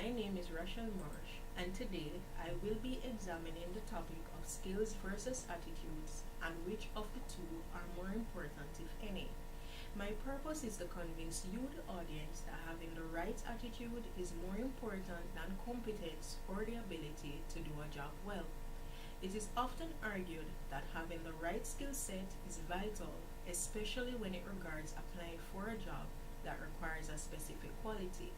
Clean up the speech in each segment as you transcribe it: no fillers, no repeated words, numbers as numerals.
My name is Rachel Marsh, and today I will be examining the topic of skills versus attitudes and which of the two are more important, if any. My purpose is to convince you, the audience, that having the right attitude is more important than competence or the ability to do a job well. It is often argued that having the right skill set is vital, especially when it regards applying for a job that requires a specific quality.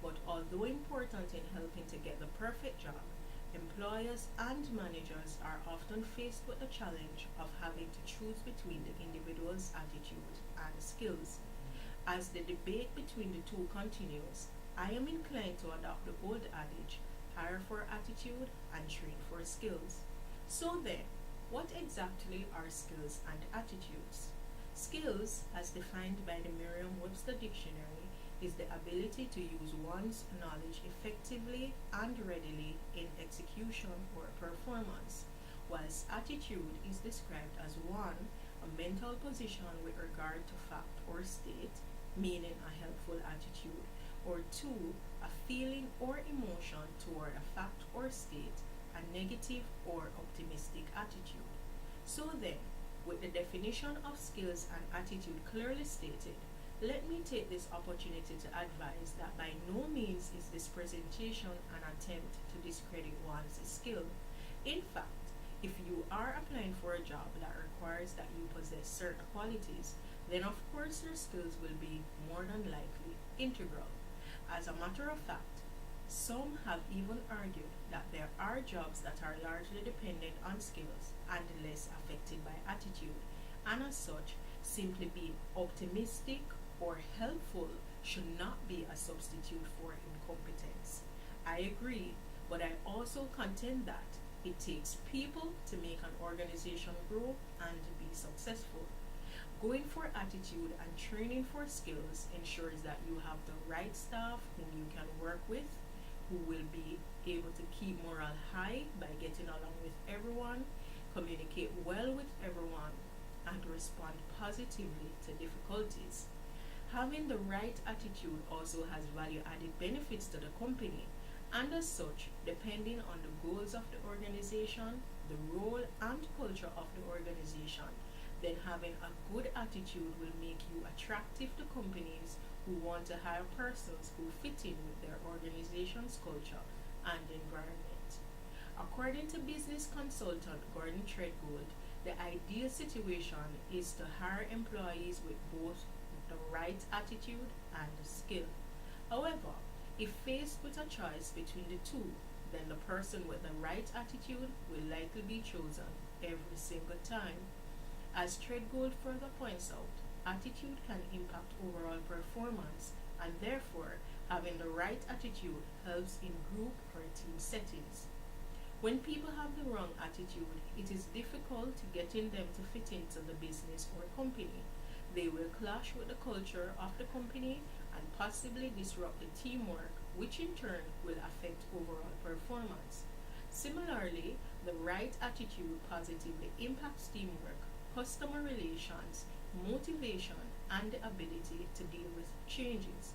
But although important in helping to get the perfect job, employers and managers are often faced with the challenge of having to choose between the individual's attitude and skills. As the debate between the two continues, I am inclined to adopt the old adage, hire for attitude and train for skills. So then, what exactly are skills and attitudes? Skills, as defined by the Merriam Webster Dictionary, is the ability to use one's knowledge effectively and readily in execution or performance, whilst attitude is described as one, a mental position with regard to fact or state, meaning a helpful attitude, or two, a feeling or emotion toward a fact or state, a negative or optimistic attitude. So then, with the definition of skills and attitude clearly stated, let me take this opportunity to advise that by no means is this presentation an attempt to discredit one's skill. In fact, if you are applying for a job that requires that you possess certain qualities, then of course your skills will be more than likely integral. As a matter of fact, some have even argued that there are jobs that are largely dependent on skills and less affected by attitude, and as such, simply being optimistic or helpful should not be a substitute for incompetence. I agree, but I also contend that it takes people to make an organization grow and be successful. Going for attitude and training for skills ensures that you have the right staff whom you can work with, who will be able to keep morale high by getting along with everyone, communicate well with everyone, and respond positively to difficulties. Having the right attitude also has value added benefits to the company, and as such, depending on the goals of the organization, the role and culture of the organization, then having a good attitude will make you attractive to companies who want to hire persons who fit in with their organization's culture and environment. According to business consultant Gordon Treadgold, the ideal situation is to hire employees with both the right attitude and skill. However, if faced with a choice between the two, then the person with the right attitude will likely be chosen every single time. As Treadgold further points out, attitude can impact overall performance, and therefore, having the right attitude helps in group or team settings. When people have the wrong attitude, it is difficult to getting them to fit into the business or company. They will clash with the culture of the company and possibly disrupt the teamwork, which in turn will affect overall performance. Similarly, the right attitude positively impacts teamwork, customer relations, motivation, and the ability to deal with changes.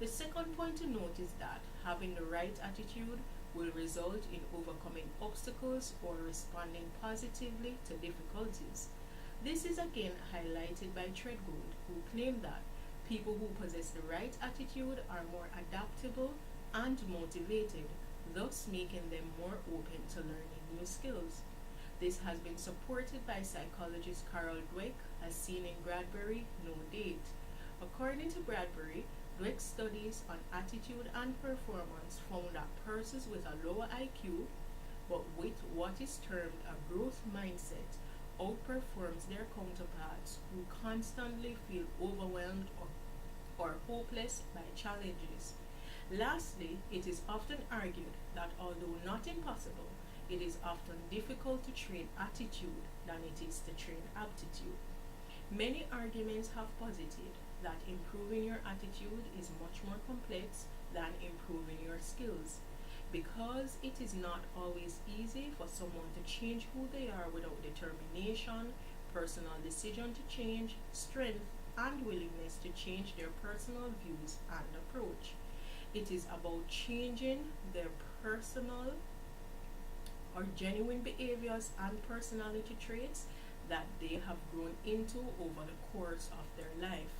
The second point to note is that having the right attitude will result in overcoming obstacles or responding positively to difficulties. This is again highlighted by Treadgold, who claimed that people who possess the right attitude are more adaptable and motivated, thus making them more open to learning new skills. This has been supported by psychologist Carol Dweck, as seen in Bradbury, No Date. According to Bradbury, Dweck's studies on attitude and performance found that persons with a lower IQ, but with what is termed a growth mindset, outperforms their counterparts who constantly feel overwhelmed or hopeless by challenges. Lastly, it is often argued that although not impossible, it is often difficult to train attitude than it is to train aptitude. Many arguments have posited that improving your attitude is much more complex than improving your skills, because it is not always easy for someone to change who they are without determination, personal decision to change, strength, and willingness to change their personal views and approach. It is about changing their personal or genuine behaviors and personality traits that they have grown into over the course of their life.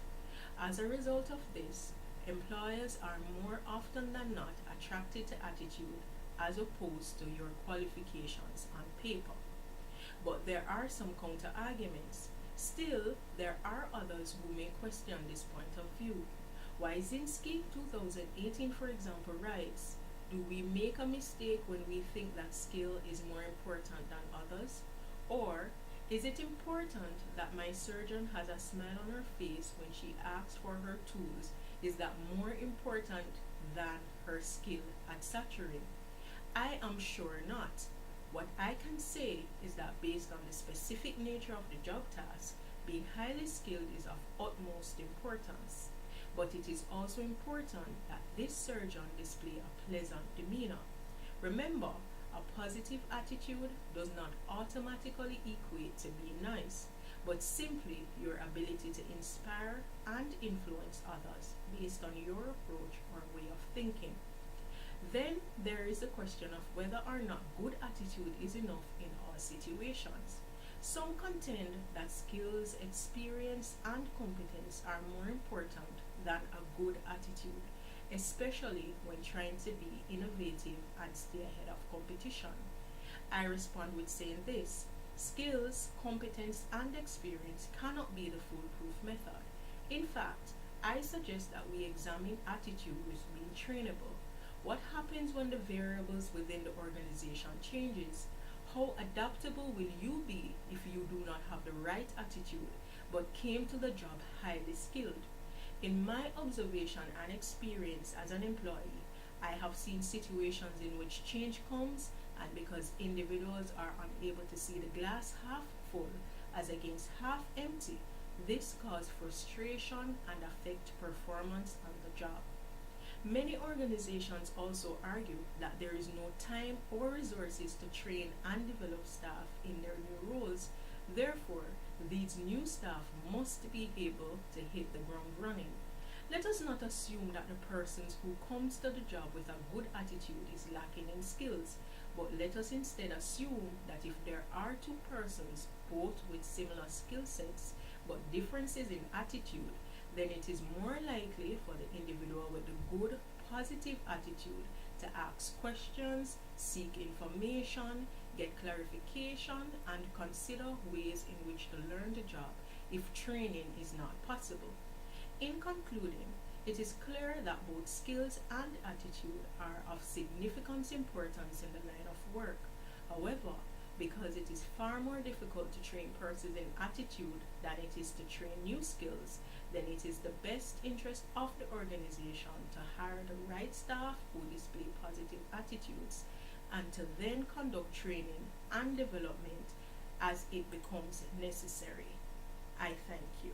As a result of this, employers are more often than not attracted to attitude as opposed to your qualifications on paper. But there are some counter arguments. Still, there are others who may question this point of view. Wyzinski 2018, for example, writes, do we make a mistake when we think that skill is more important than others? Or is it important that my surgeon has a smile on her face when she asks for her tools? Is that more important than her skill at suturing? I am sure not. What I can say is that based on the specific nature of the job task, being highly skilled is of utmost importance. But it is also important that this surgeon display a pleasant demeanor. Remember, a positive attitude does not automatically equate to being nice, but simply your ability to inspire and influence others based on your approach or way of thinking. Then there is the question of whether or not good attitude is enough in all situations. Some contend that skills, experience, and competence are more important than a good attitude, especially when trying to be innovative and stay ahead of competition. I respond with saying this: skills, competence, and experience cannot be the foolproof method. In fact, I suggest that we examine attitude as being trainable. What happens when the variables within the organization changes? How adaptable will you be if you do not have the right attitude but came to the job highly skilled? In my observation and experience as an employee, I have seen situations in which change comes, and because individuals are unable to see the glass half full as against half empty, this causes frustration and affect performance on the job. Many organizations also argue that there is no time or resources to train and develop staff in their new roles. Therefore, these new staff must be able to hit the ground running. Let us not assume that the person who comes to the job with a good attitude is lacking in skills, but let us instead assume that if there are two persons both with similar skill sets but differences in attitude, then it is more likely for the individual with the good, positive attitude to ask questions, seek information, get clarification, and consider ways in which to learn the job if training is not possible. In concluding, it is clear that both skills and attitude are of significant importance in the line of work. However, because it is far more difficult to train persons in attitude than it is to train new skills, then it is the best interest of the organization to hire the right staff who display positive attitudes and to then conduct training and development as it becomes necessary. I thank you.